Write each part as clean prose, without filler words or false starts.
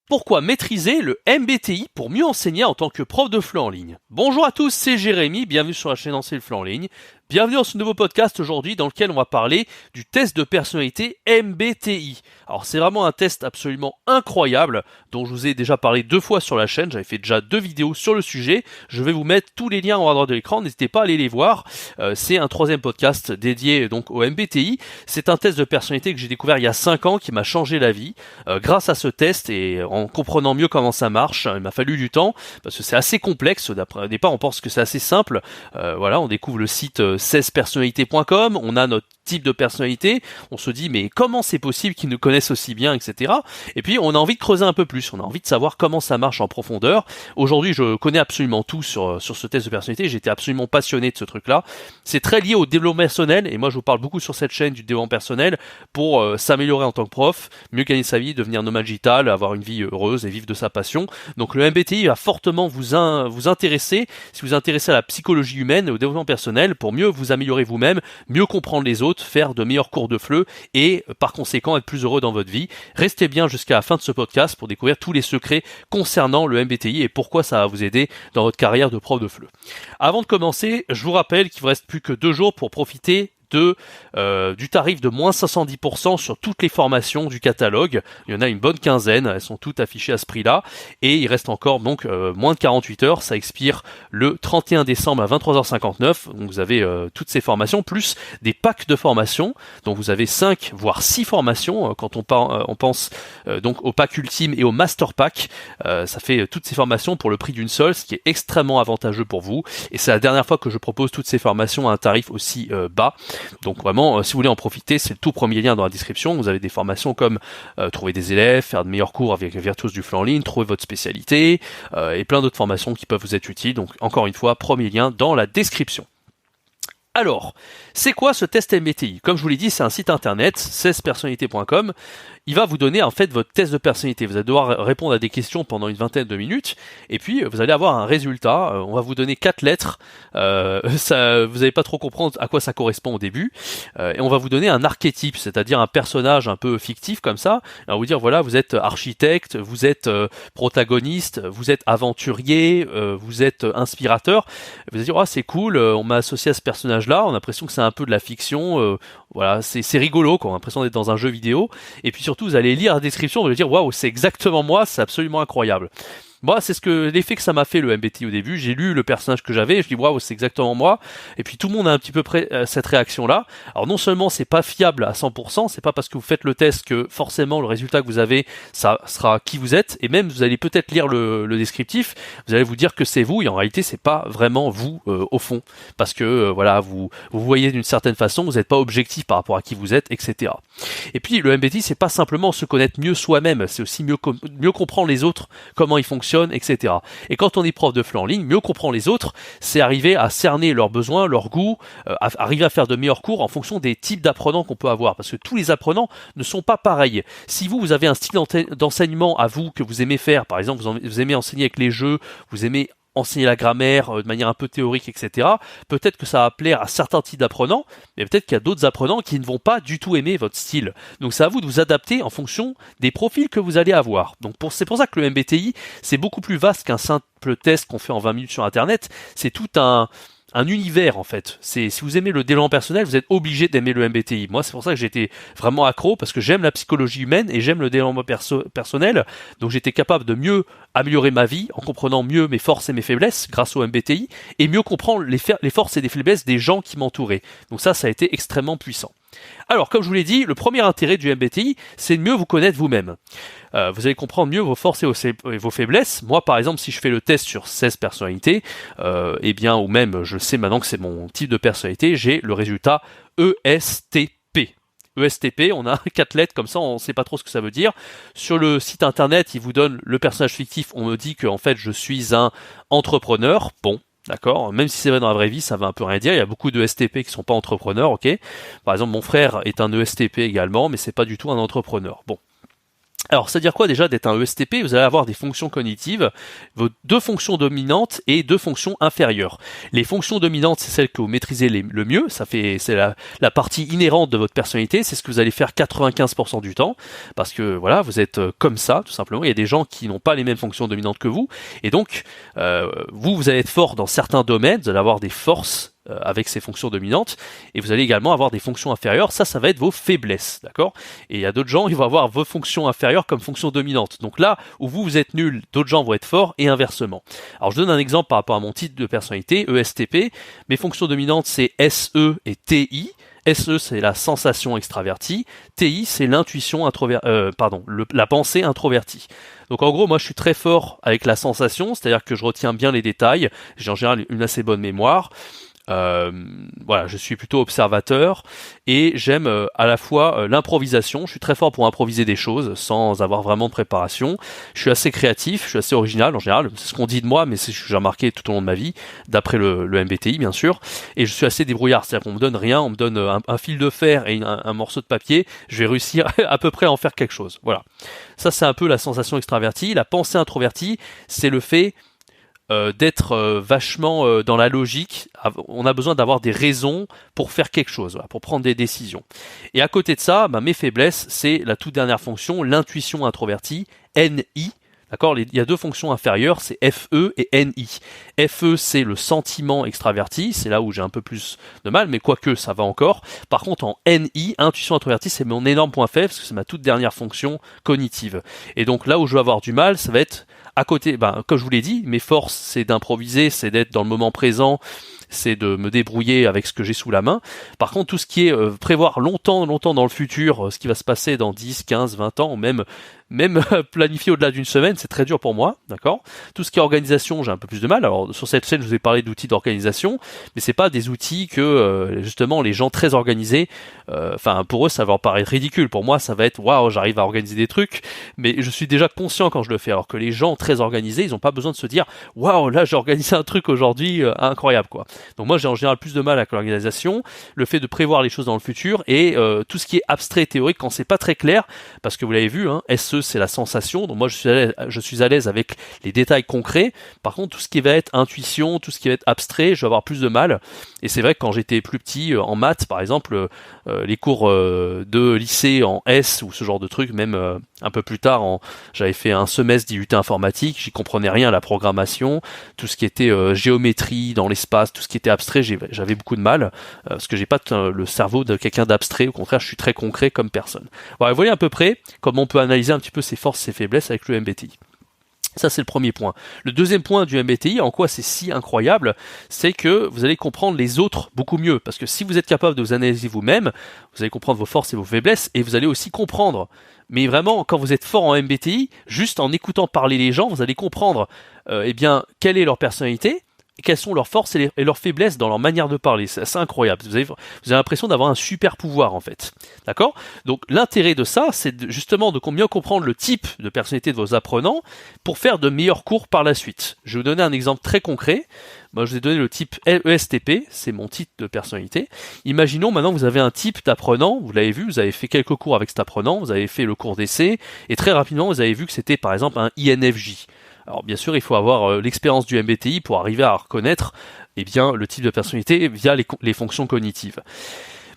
Pourquoi maîtriser le MBTI pour mieux enseigner en tant que prof de FLE en ligne? Bonjour à tous, c'est Jérémy, bienvenue sur la chaîne Enseigner le FLE en ligne. Bienvenue dans ce nouveau podcast aujourd'hui dans lequel on va parler du test de personnalité MBTI. Alors c'est vraiment un test absolument incroyable dont je vous ai déjà parlé 2 fois sur la chaîne, j'avais fait déjà 2 vidéos sur le sujet. Je vais vous mettre tous les liens en haut à droite de l'écran, n'hésitez pas à aller les voir. C'est un 3e podcast dédié donc au MBTI. C'est un test de personnalité que j'ai découvert il y a 5 ans qui m'a changé la vie. Grâce à ce test et en comprenant mieux comment ça marche, il m'a fallu du temps parce que c'est assez complexe. Au départ on pense que c'est assez simple. On découvre le site 16personnalités.com, on a notre type de personnalité, on se dit mais comment c'est possible qu'ils nous connaissent aussi bien, etc. Et puis on a envie de creuser un peu plus, on a envie de savoir comment ça marche en profondeur. Aujourd'hui je connais absolument tout sur ce test de personnalité, j'étais absolument passionné de ce truc-là. C'est très lié au développement personnel et moi je vous parle beaucoup sur cette chaîne du développement personnel pour s'améliorer en tant que prof, mieux gagner sa vie, devenir nomade digital, avoir une vie heureuse et vivre de sa passion. Donc le MBTI va fortement vous intéresser si vous vous intéressez à la psychologie humaine et au développement personnel pour mieux vous améliorer vous-même, mieux comprendre les autres, faire de meilleurs cours de FLE et par conséquent être plus heureux dans votre vie. Restez bien jusqu'à la fin de ce podcast pour découvrir tous les secrets concernant le MBTI et pourquoi ça va vous aider dans votre carrière de prof de FLE. Avant de commencer, je vous rappelle qu'il vous reste plus que 2 jours pour profiter du tarif de moins 70% sur toutes les formations du catalogue. Il y en a une bonne quinzaine, elles sont toutes affichées à ce prix-là et il reste encore donc moins de 48 heures, ça expire le 31 décembre à 23h59. Donc vous avez toutes ces formations plus des packs de formations. Donc vous avez 5 voire 6 formations quand on pense donc au pack ultime et au master pack. Ça fait toutes ces formations pour le prix d'une seule, ce qui est extrêmement avantageux pour vous et c'est la dernière fois que je propose toutes ces formations à un tarif aussi bas. Donc vraiment, si vous voulez en profiter, c'est le tout premier lien dans la description. Vous avez des formations comme trouver des élèves, faire de meilleurs cours avec Virtuose du FLE en ligne, trouver votre spécialité et plein d'autres formations qui peuvent vous être utiles. Donc encore une fois, premier lien dans la description. Alors, c'est quoi ce test MBTI? Comme je vous l'ai dit, c'est un site internet, 16personnalités.com. Il va vous donner en fait votre test de personnalité. Vous allez devoir répondre à des questions pendant une vingtaine de minutes et puis vous allez avoir un résultat. On va vous donner 4 lettres. Vous n'allez pas trop comprendre à quoi ça correspond au début. Et on va vous donner un archétype, c'est-à-dire un personnage un peu fictif comme ça. On va vous dire voilà, vous êtes architecte, vous êtes protagoniste, vous êtes aventurier, vous êtes inspirateur. Vous allez dire c'est cool, on m'a associé à ce personnage-là. On a l'impression que c'est un peu de la fiction. Voilà, c'est rigolo quoi. On a l'impression d'être dans un jeu vidéo. Et puis surtout, vous allez lire la description, vous allez dire waouh, c'est exactement moi, c'est absolument incroyable. Moi, c'est l'effet que ça m'a fait le MBTI au début. J'ai lu le personnage que j'avais, et je dis waouh, c'est exactement moi. Et puis tout le monde a un petit peu près cette réaction-là. Alors non seulement c'est pas fiable à 100%, c'est pas parce que vous faites le test que forcément le résultat que vous avez, ça sera qui vous êtes. Et même vous allez peut-être lire le descriptif, vous allez vous dire que c'est vous, et en réalité c'est pas vraiment vous au fond, parce que vous voyez d'une certaine façon, vous n'êtes pas objectif par rapport à qui vous êtes, etc. Et puis le MBTI, c'est pas simplement se connaître mieux soi-même, c'est aussi mieux comprendre les autres, comment ils fonctionnent, etc. Et quand on est prof de FLE en ligne, mieux comprendre les autres, c'est arriver à cerner leurs besoins, leurs goûts, arriver à faire de meilleurs cours en fonction des types d'apprenants qu'on peut avoir, parce que tous les apprenants ne sont pas pareils. Si vous avez un style d'enseignement à vous que vous aimez faire, par exemple vous aimez enseigner avec les jeux, vous aimez enseigner la grammaire de manière un peu théorique, etc. Peut-être que ça va plaire à certains types d'apprenants, mais peut-être qu'il y a d'autres apprenants qui ne vont pas du tout aimer votre style. Donc c'est à vous de vous adapter en fonction des profils que vous allez avoir. Donc c'est pour ça que le MBTI, c'est beaucoup plus vaste qu'un simple test qu'on fait en 20 minutes sur Internet. C'est tout un univers en fait. Si vous aimez le développement personnel, vous êtes obligé d'aimer le MBTI. Moi, c'est pour ça que j'étais vraiment accro, parce que j'aime la psychologie humaine et j'aime le développement personnel. Donc j'étais capable de mieux améliorer ma vie en comprenant mieux mes forces et mes faiblesses grâce au MBTI et mieux comprendre les forces et les faiblesses des gens qui m'entouraient. Donc ça a été extrêmement puissant. Alors, comme je vous l'ai dit, le premier intérêt du MBTI, c'est de mieux vous connaître vous-même. Vous allez comprendre mieux vos forces et vos faiblesses. Moi, par exemple, si je fais le test sur 16 personnalités, ou même je sais maintenant que c'est mon type de personnalité, j'ai le résultat ESTP. ESTP, on a 4 lettres comme ça, on ne sait pas trop ce que ça veut dire. Sur le site internet, il vous donne le personnage fictif, on me dit que en fait je suis un entrepreneur. Bon, d'accord, même si c'est vrai dans la vraie vie, ça veut un peu rien dire. Il y a beaucoup de ESTP qui sont pas entrepreneurs, ok. Par exemple, mon frère est un ESTP également, mais c'est pas du tout un entrepreneur. Bon. Alors, c'est-à-dire quoi déjà d'être un ESTP? Vous allez avoir des fonctions cognitives, vos deux fonctions dominantes et deux fonctions inférieures. Les fonctions dominantes, c'est celles que vous maîtrisez le mieux, c'est la partie inhérente de votre personnalité, c'est ce que vous allez faire 95% du temps, parce que voilà, vous êtes comme ça, tout simplement. Il y a des gens qui n'ont pas les mêmes fonctions dominantes que vous, et donc vous allez être fort dans certains domaines, vous allez avoir des forces avec ces fonctions dominantes, et vous allez également avoir des fonctions inférieures, ça va être vos faiblesses, d'accord? Et il y a d'autres gens, ils vont avoir vos fonctions inférieures comme fonctions dominantes. Donc là, où vous êtes nul, d'autres gens vont être forts, et inversement. Alors je donne un exemple par rapport à mon titre de personnalité, ESTP, mes fonctions dominantes c'est SE et TI. SE c'est la sensation extravertie, TI c'est l'intuition la pensée introvertie. Donc en gros moi je suis très fort avec la sensation, c'est-à-dire que je retiens bien les détails, j'ai en général une assez bonne mémoire. Voilà, je suis plutôt observateur et j'aime à la fois l'improvisation. Je suis très fort pour improviser des choses sans avoir vraiment de préparation. Je suis assez créatif, je suis assez original en général. C'est ce qu'on dit de moi, mais c'est ce que j'ai remarqué tout au long de ma vie, d'après le MBTI bien sûr. Et je suis assez débrouillard, c'est-à-dire qu'on me donne rien, on me donne un fil de fer et un morceau de papier, je vais réussir à peu près à en faire quelque chose. Voilà. Ça c'est un peu la sensation extravertie. La pensée introvertie, c'est le fait d'être vachement dans la logique. On a besoin d'avoir des raisons pour faire quelque chose, voilà, pour prendre des décisions. Et à côté de ça, mes faiblesses, c'est la toute dernière fonction, l'intuition introvertie, NI. D'accord, il y a deux fonctions inférieures, c'est FE et NI. FE, c'est le sentiment extraverti, c'est là où j'ai un peu plus de mal, mais quoique ça va encore. Par contre, en NI, intuition introvertie, c'est mon énorme point faible, parce que c'est ma toute dernière fonction cognitive. Et donc là où je vais avoir du mal, ça va être à côté, comme je vous l'ai dit, mes forces, c'est d'improviser, c'est d'être dans le moment présent, c'est de me débrouiller avec ce que j'ai sous la main. Par contre, tout ce qui est prévoir longtemps dans le futur, ce qui va se passer dans 10, 15, 20 ans, ou même planifier au-delà d'une semaine, c'est très dur pour moi, d'accord? Tout ce qui est organisation, j'ai un peu plus de mal. Alors sur cette chaîne, je vous ai parlé d'outils d'organisation, mais c'est pas des outils que justement les gens très organisés, pour eux ça va leur paraître ridicule. Pour moi, ça va être waouh, j'arrive à organiser des trucs, mais je suis déjà conscient quand je le fais. Alors que les gens très organisés, ils ont pas besoin de se dire waouh, là j'ai organisé un truc aujourd'hui incroyable quoi. Donc moi j'ai en général plus de mal avec l'organisation, le fait de prévoir les choses dans le futur et tout ce qui est abstrait théorique quand c'est pas très clair, parce que vous l'avez vu, SE c'est la sensation, donc moi je suis à l'aise avec les détails concrets. Par contre tout ce qui va être intuition, tout ce qui va être abstrait, je vais avoir plus de mal. Et c'est vrai que quand j'étais plus petit en maths par exemple, les cours de lycée en S ou ce genre de trucs, même un peu plus tard j'avais fait un semestre d'IUT informatique, j'y comprenais rien à la programmation, tout ce qui était géométrie dans l'espace, tout ce qui était abstrait, j'avais beaucoup de mal parce que j'ai pas le cerveau de quelqu'un d'abstrait, au contraire je suis très concret comme personne. Voilà, vous voyez à peu près comment on peut analyser un petit peu ses forces et ses faiblesses avec le MBTI. Ça, c'est le premier point. Le deuxième point du MBTI, en quoi c'est si incroyable, c'est que vous allez comprendre les autres beaucoup mieux. Parce que si vous êtes capable de vous analyser vous-même, vous allez comprendre vos forces et vos faiblesses, et vous allez aussi comprendre. Mais vraiment, quand vous êtes fort en MBTI, juste en écoutant parler les gens, vous allez comprendre quelle est leur personnalité, et quelles sont leurs forces et leurs faiblesses dans leur manière de parler. C'est assez incroyable. Vous avez l'impression d'avoir un super pouvoir en fait. D'accord ? Donc l'intérêt de ça, c'est justement de mieux comprendre le type de personnalité de vos apprenants pour faire de meilleurs cours par la suite. Je vais vous donner un exemple très concret. Moi, je vous ai donné le type ESTP, c'est mon type de personnalité. Imaginons maintenant que vous avez un type d'apprenant, vous l'avez vu, vous avez fait quelques cours avec cet apprenant, vous avez fait le cours d'essai, et très rapidement vous avez vu que c'était par exemple un INFJ. Alors bien sûr, il faut avoir l'expérience du MBTI pour arriver à reconnaître le type de personnalité via les fonctions cognitives.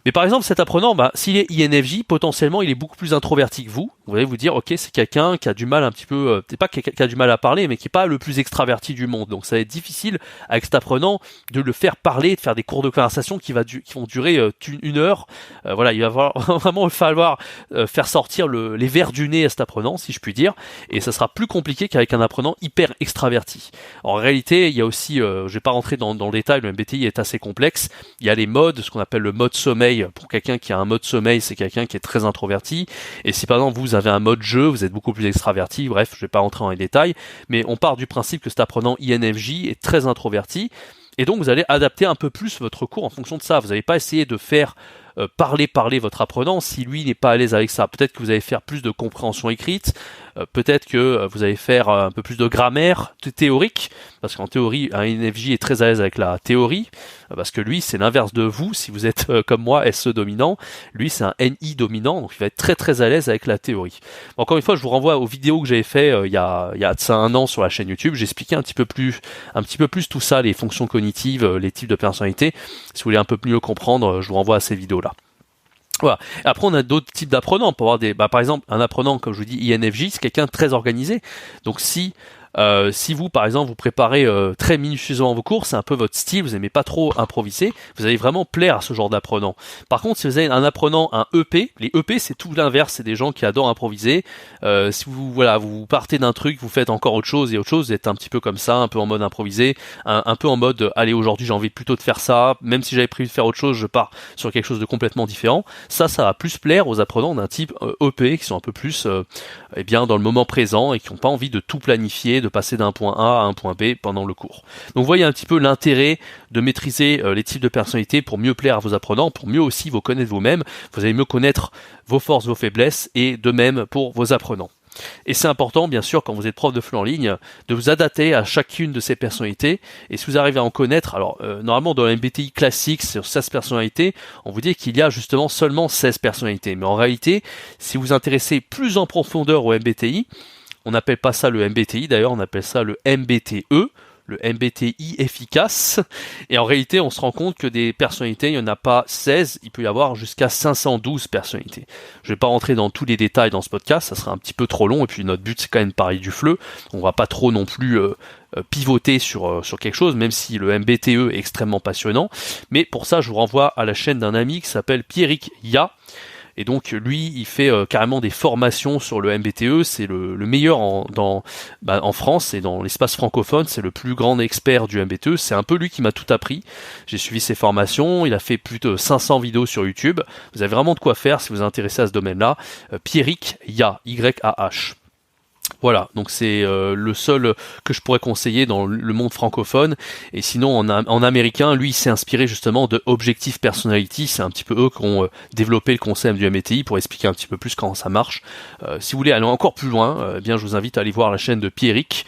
Mais par exemple, cet apprenant, s'il est INFJ, potentiellement, il est beaucoup plus introverti que vous. Vous allez vous dire, ok, c'est quelqu'un qui a du mal un petit peu, c'est pas quelqu'un qui a du mal à parler, mais qui est pas le plus extraverti du monde. Donc ça va être difficile avec cet apprenant de le faire parler, de faire des cours de conversation qui vont durer une heure. Voilà, il va vraiment falloir faire sortir les vers du nez à cet apprenant, si je puis dire, et ça sera plus compliqué qu'avec un apprenant hyper extraverti. En réalité, il y a aussi, je vais pas rentrer dans le détail, le MBTI est assez complexe. Il y a les modes, ce qu'on appelle le mode sommeil. Pour quelqu'un qui a un mode sommeil, c'est quelqu'un qui est très introverti. Et si par exemple vous avez un mode jeu, vous êtes beaucoup plus extraverti. Bref, je vais pas rentrer dans les détails, mais on part du principe que cet apprenant INFJ est très introverti. Et donc vous allez adapter un peu plus votre cours en fonction de ça. Vous n'allez pas essayer de faire parler votre apprenant. Si lui n'est pas à l'aise avec ça, peut-être que vous allez faire plus de compréhension écrite, peut-être que vous allez faire un peu plus de grammaire théorique, parce qu'en théorie, un NFJ est très à l'aise avec la théorie, parce que lui, c'est l'inverse de vous. Si vous êtes comme moi, SE dominant, lui, c'est un NI dominant, donc il va être très très à l'aise avec la théorie. Encore une fois, je vous renvoie aux vidéos que j'avais fait il y a de ça 1 an sur la chaîne YouTube. J'expliquais un petit peu plus tout ça, les fonctions cognitives, les types de personnalité. Si vous voulez un peu mieux comprendre, je vous renvoie à ces vidéos-là. Voilà. Après, on a d'autres types d'apprenants. On peut avoir par exemple, un apprenant, comme je vous dis, INFJ, c'est quelqu'un de très organisé. Donc, si vous, par exemple, vous préparez très minutieusement vos cours, c'est un peu votre style, vous n'aimez pas trop improviser, vous allez vraiment plaire à ce genre d'apprenant. Par contre, si vous avez un apprenant, un EP, les EP, c'est tout l'inverse, c'est des gens qui adorent improviser. Si vous partez d'un truc, vous faites encore autre chose, vous êtes un petit peu comme ça, un peu en mode improvisé, un peu en mode, allez, aujourd'hui, j'ai envie plutôt de faire ça, même si j'avais prévu de faire autre chose, je pars sur quelque chose de complètement différent. Ça va plus plaire aux apprenants d'un type EP, qui sont un peu plus dans le moment présent et qui n'ont pas envie de tout planifier, de passer d'un point A à un point B pendant le cours. Donc vous voyez un petit peu l'intérêt de maîtriser les types de personnalités pour mieux plaire à vos apprenants, pour mieux aussi vous connaître vous-même. Vous allez mieux connaître vos forces, vos faiblesses, et de même pour vos apprenants. Et c'est important, bien sûr, quand vous êtes prof de FLE en ligne, de vous adapter à chacune de ces personnalités. Et si vous arrivez à en connaître, alors normalement dans le MBTI classique, sur 16 personnalités, on vous dit qu'il y a justement seulement 16 personnalités. Mais en réalité, si vous vous intéressez plus en profondeur au MBTI, on n'appelle pas ça le MBTI, d'ailleurs on appelle ça le MBTE, le MBTI efficace. Et en réalité, on se rend compte que des personnalités, il n'y en a pas 16, il peut y avoir jusqu'à 512 personnalités. Je ne vais pas rentrer dans tous les détails dans ce podcast, ça serait un petit peu trop long, et puis notre but c'est quand même de parler du FLE. On va pas trop non plus pivoter sur quelque chose, même si le MBTE est extrêmement passionnant. Mais pour ça, je vous renvoie à la chaîne d'un ami qui s'appelle Pierrick Ya. Et donc lui, il fait carrément des formations sur le MBTE. C'est le meilleur en France et dans l'espace francophone. C'est le plus grand expert du MBTE. C'est un peu lui qui m'a tout appris. J'ai suivi ses formations. Il a fait plus de 500 vidéos sur YouTube. Vous avez vraiment de quoi faire si vous vous intéressez à ce domaine-là. Pierrick Ya, Y-A-H. Voilà, donc c'est le seul que je pourrais conseiller dans le monde francophone. Et sinon, en américain, lui, il s'est inspiré justement de Objective Personality. C'est un petit peu eux qui ont développé le concept du MBTI pour expliquer un petit peu plus comment ça marche. Si vous voulez aller encore plus loin, je vous invite à aller voir la chaîne de Pierrick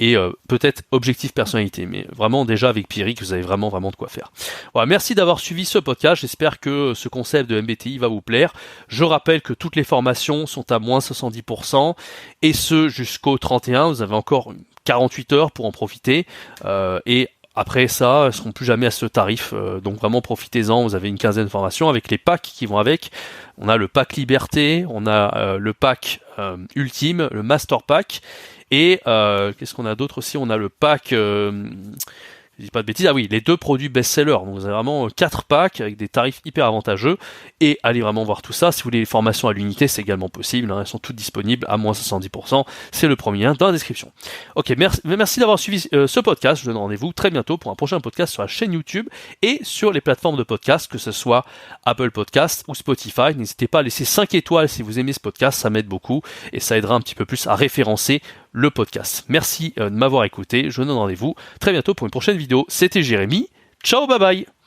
et peut-être Objectif Personnalité. Mais vraiment, déjà avec Pierrick, vous avez vraiment de quoi faire. Voilà, merci d'avoir suivi ce podcast. J'espère que ce concept de MBTI va vous plaire. Je rappelle que toutes les formations sont à moins 70%, et ce jusqu'au 31. Vous avez encore 48 heures pour en profiter. Et après ça, elles ne seront plus jamais à ce tarif. Donc vraiment, profitez-en. Vous avez une quinzaine de formations avec les packs qui vont avec. On a le pack Liberté, on a le pack Ultime, le Master Pack. Et qu'est-ce qu'on a d'autre aussi? On a le pack, je dis pas de bêtises, ah oui, les 2 produits best-sellers. Donc vous avez vraiment 4 packs avec des tarifs hyper avantageux. Et allez vraiment voir tout ça. Si vous voulez les formations à l'unité, c'est également possible. Elles sont toutes disponibles à moins 70%. C'est le premier lien dans la description. Ok, merci d'avoir suivi ce podcast. Je vous donne rendez-vous très bientôt pour un prochain podcast sur la chaîne YouTube et sur les plateformes de podcast, que ce soit Apple Podcast ou Spotify. N'hésitez pas à laisser 5 étoiles si vous aimez ce podcast, ça m'aide beaucoup et ça aidera un petit peu plus à référencer le podcast. Merci de m'avoir écouté. Je vous donne rendez-vous très bientôt pour une prochaine vidéo. C'était Jérémy. Ciao, bye bye.